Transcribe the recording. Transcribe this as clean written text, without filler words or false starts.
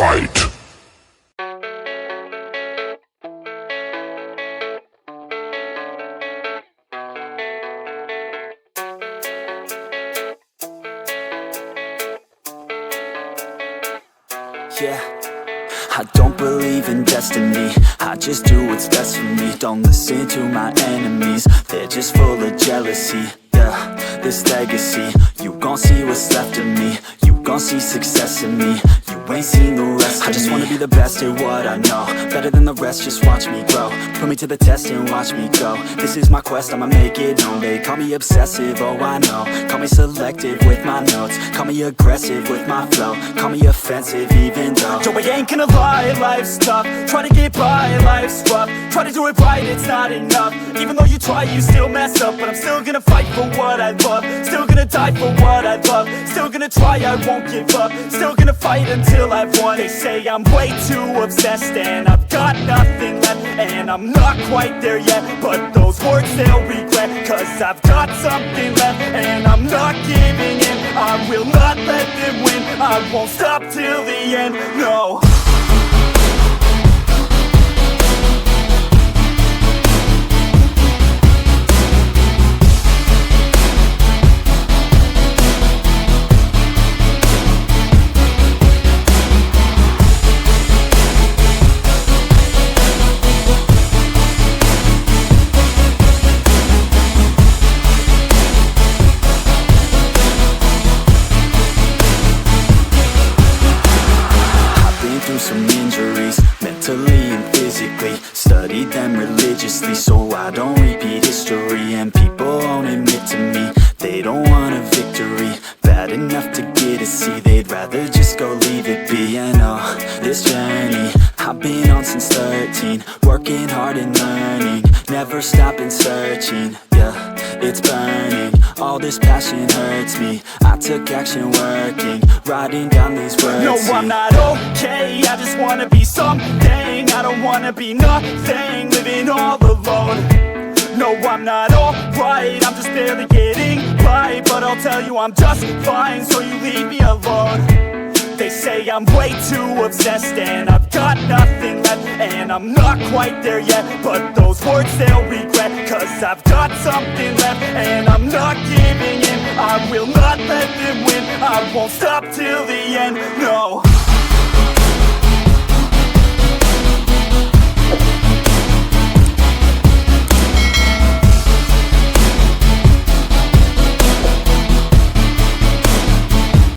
Fight! Yeah, I don't believe in destiny, I just do what's best for me. Don't listen to my enemies, they're just full of jealousy. Yeah, this legacy, you gon' see what's left of me. You gon' see success in me, you ain't seen the rest of me. I just wanna be the best at what I know, better than the rest, just watch me grow. Put me to the test and watch me go. This is my quest, I'ma make it known. They call me obsessive, oh I know. Call me selective with my notes, call me aggressive with my flow, call me offensive even though Joe, I ain't gonna lie, life's tough. Try to get by, life's rough. Try to do it right, it's not enough. Even though you try, you still mess up. But I'm still gonna fight for what I love, still gonna die for what I love, still gonna try, I won't give up, still gonna fight until I've won. They say I'm way too obsessed and I've got nothing left, and I'm not quite there yet, but those words they'll regret, cause I've got something left and I'm not giving in. I will not let them win, I won't stop till the end, no. Some injuries, mentally and physically. Studied them religiously so I don't repeat history. And people won't admit to me they don't want a victory bad enough to get a C. They'd rather just go leave it be. And oh, this journey I've been on since 13, working hard and learning, never stopping searching. Yeah, it's burning, all this passion hurts me. I took action working, writing down these words. No, I'm not okay, I just wanna be something. I don't wanna be nothing, living all alone. No, I'm not alright, I'm just barely getting by. But I'll tell you I'm just fine, so you leave me alone. They say I'm way too obsessed and I've got nothing left, and I'm not quite there yet, but those words they'll regret, cause I've got something left and I'm not giving in. I will not let them win, I won't stop till the end, no.